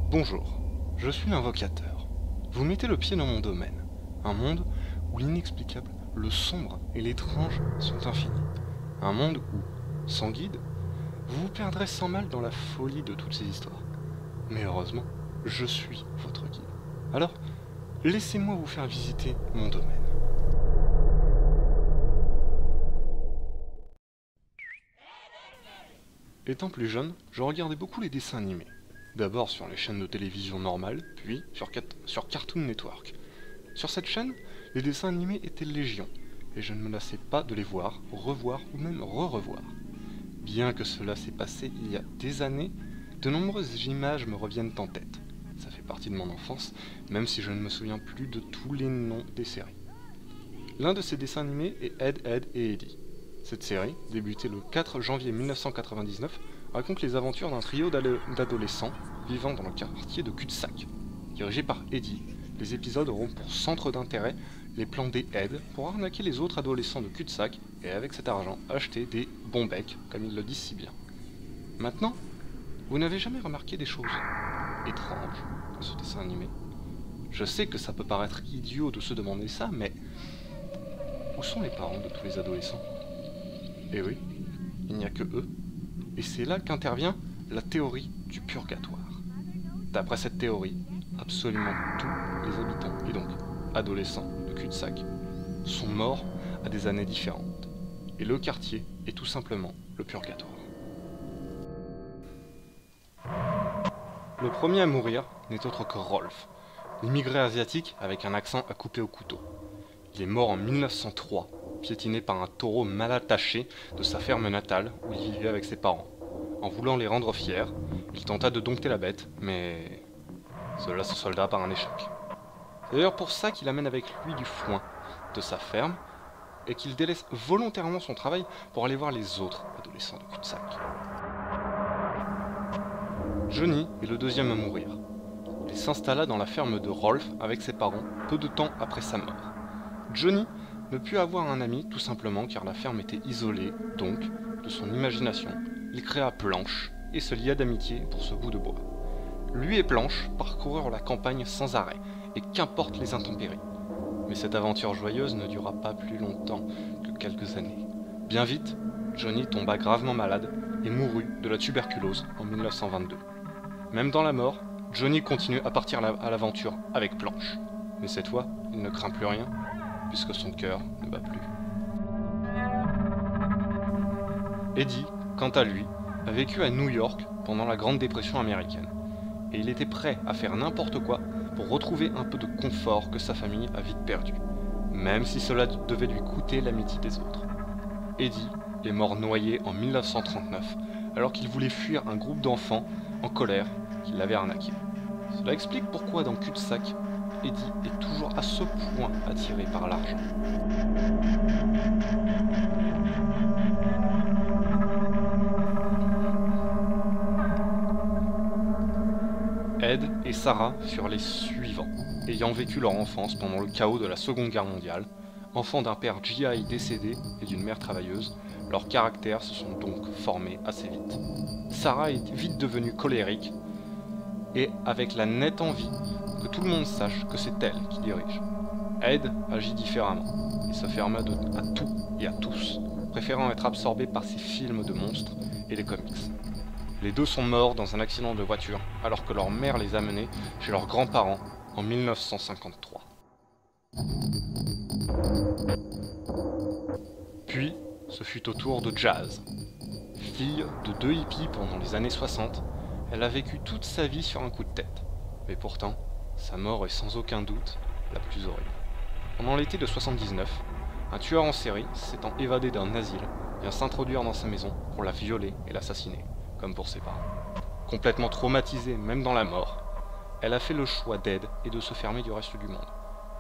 Bonjour, je suis l'invocateur. Vous mettez le pied dans mon domaine, un monde où l'inexplicable, le sombre et l'étrange sont infinis. Un monde où, sans guide, vous vous perdrez sans mal dans la folie de toutes ces histoires. Mais heureusement, je suis votre guide. Alors, laissez-moi vous faire visiter mon domaine. Étant plus jeune, je regardais beaucoup les dessins animés. D'abord sur les chaînes de télévision normales, puis sur Cartoon Network. Sur cette chaîne, les dessins animés étaient légion, et je ne me lassais pas de les voir, revoir ou même re-revoir. Bien que cela s'est passé il y a des années, de nombreuses images me reviennent en tête. Ça fait partie de mon enfance, même si je ne me souviens plus de tous les noms des séries. L'un de ces dessins animés est Ed, Edd et Eddy. Cette série, débutée le 4 janvier 1999, raconte les aventures d'un trio d'adolescents vivant dans le quartier de Cul-de-Sac. Dirigé par Eddy, les épisodes auront pour centre d'intérêt les plans des Edd pour arnaquer les autres adolescents de Cul-de-Sac et avec cet argent acheter des bons becs, comme ils le disent si bien. Maintenant, vous n'avez jamais remarqué des choses étranges dans ce dessin animé? Je sais que ça peut paraître idiot de se demander ça, mais où sont les parents de tous les adolescents? Eh oui, il n'y a que eux. Et c'est là qu'intervient la théorie du purgatoire. D'après cette théorie, absolument tous les habitants, et donc adolescents de Cul-de-Sac, sont morts à des années différentes. Et le quartier est tout simplement le purgatoire. Le premier à mourir n'est autre que Rolf, l'immigré asiatique avec un accent à couper au couteau. Il est mort en 1903, piétiné par un taureau mal attaché de sa ferme natale où il vivait avec ses parents. En voulant les rendre fiers, il tenta de dompter la bête, mais cela se solda par un échec. C'est d'ailleurs pour ça qu'il amène avec lui du foin de sa ferme et qu'il délaisse volontairement son travail pour aller voir les autres adolescents de Cul-de-Sac. Johnny est le deuxième à mourir. Il s'installa dans la ferme de Rolf avec ses parents peu de temps après sa mort. Johnny ne put avoir un ami tout simplement car la ferme était isolée, donc, de son imagination, il créa Planche et se lia d'amitié pour ce bout de bois. Lui et Planche parcoururent la campagne sans arrêt, et qu'importe les intempéries. Mais cette aventure joyeuse ne dura pas plus longtemps que quelques années. Bien vite, Johnny tomba gravement malade et mourut de la tuberculose en 1922. Même dans la mort, Johnny continue à partir à l'aventure avec Planche. Mais cette fois, il ne craint plus rien, puisque son cœur ne bat plus. Eddy, quant à lui, a vécu à New York pendant la Grande Dépression américaine, et il était prêt à faire n'importe quoi pour retrouver un peu de confort que sa famille a vite perdu, même si cela devait lui coûter l'amitié des autres. Eddy est mort noyé en 1939, alors qu'il voulait fuir un groupe d'enfants en colère qui l'avait arnaqué. Cela explique pourquoi dans Cul-de-Sac, Eddy est toujours à ce point attiré par l'argent. Ed et Sarah furent les suivants, ayant vécu leur enfance pendant le chaos de la Seconde Guerre mondiale. Enfants d'un père GI décédé et d'une mère travailleuse, leurs caractères se sont donc formés assez vite. Sarah est vite devenue colérique et avec la nette envie que tout le monde sache que c'est elle qui dirige. Ed agit différemment. Il se ferme à tout et à tous, préférant être absorbé par ses films de monstres et les comics. Les deux sont morts dans un accident de voiture alors que leur mère les a menés chez leurs grands-parents en 1953. Puis, ce fut au tour de Jazz. Fille de deux hippies pendant les années 60, elle a vécu toute sa vie sur un coup de tête. Mais pourtant, sa mort est sans aucun doute la plus horrible. Pendant l'été de 79, un tueur en série, s'étant évadé d'un asile, vient s'introduire dans sa maison pour la violer et l'assassiner, comme pour ses parents. Complètement traumatisée même dans la mort, elle a fait le choix d'aide et de se fermer du reste du monde.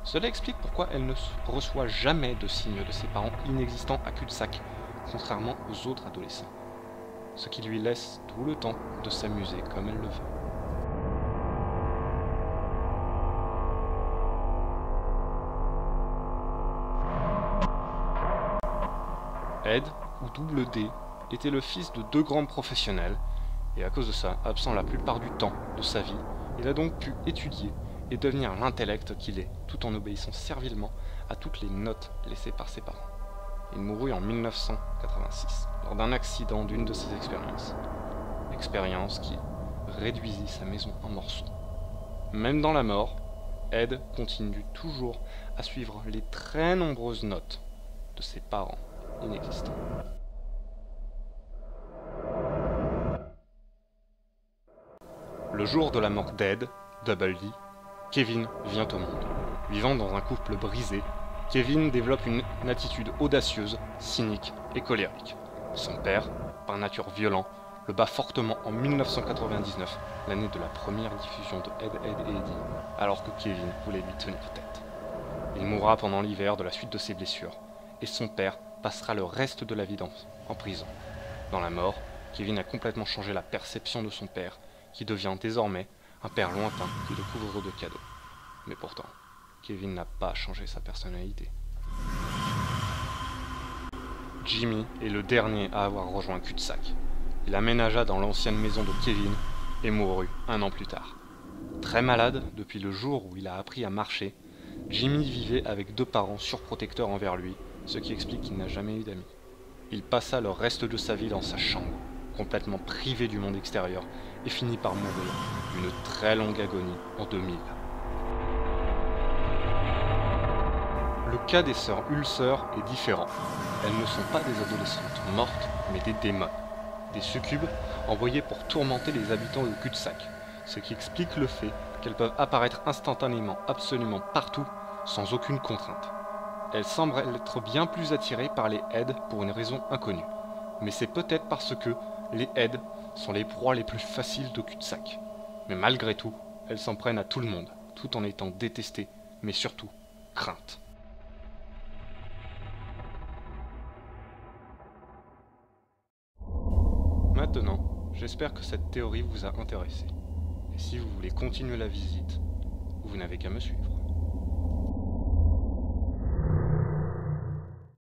Cela explique pourquoi elle ne reçoit jamais de signes de ses parents inexistants à Cul-de-Sac, contrairement aux autres adolescents. Ce qui lui laisse tout le temps de s'amuser comme elle le veut. Ed, ou Double D, était le fils de deux grands professionnels, et à cause de ça, absent la plupart du temps de sa vie, Il a donc pu étudier et devenir l'intellect qu'il est, tout en obéissant servilement à toutes les notes laissées par ses parents. Il mourut en 1986, lors d'un accident d'une de ses expériences. Expérience qui réduisit sa maison en morceaux. Même dans la mort, Ed continue toujours à suivre les très nombreuses notes de ses parents inexistants. Le jour de la mort d'Ed, Double D, Kevin vient au monde. Vivant dans un couple brisé, Kevin développe une attitude audacieuse, cynique et colérique. Son père, par nature violent, le bat fortement en 1999, l'année de la première diffusion de Ed, Edd et Eddy, alors que Kevin voulait lui tenir tête. Il mourra pendant l'hiver de la suite de ses blessures, et son père passera le reste de la vie en prison. Dans la mort, Kevin a complètement changé la perception de son père, qui devient désormais un père lointain qui le couvre de cadeaux. Mais pourtant, Kevin n'a pas changé sa personnalité. Jimmy est le dernier à avoir rejoint Cul-de-sac. Il aménagea dans l'ancienne maison de Kevin et mourut un an plus tard. Très malade depuis le jour où il a appris à marcher, Jimmy vivait avec 2 parents surprotecteurs envers lui, ce qui explique qu'il n'a jamais eu d'amis. Il passa le reste de sa vie dans sa chambre, complètement privé du monde extérieur, et finit par mourir d'une très longue agonie en 2000. Le cas des sœurs Ulcer est différent. Elles ne sont pas des adolescentes mortes, mais des démons. Des succubes envoyés pour tourmenter les habitants de Cul-de-sac, ce qui explique le fait qu'elles peuvent apparaître instantanément absolument partout, sans aucune contrainte. Elles semblent être bien plus attirées par les Edd pour une raison inconnue. Mais c'est peut-être parce que les Edd sont les proies les plus faciles de Cul-de-sac. Mais malgré tout, elles s'en prennent à tout le monde, tout en étant détestées, mais surtout craintes. Maintenant, j'espère que cette théorie vous a intéressé. Et si vous voulez continuer la visite, vous n'avez qu'à me suivre.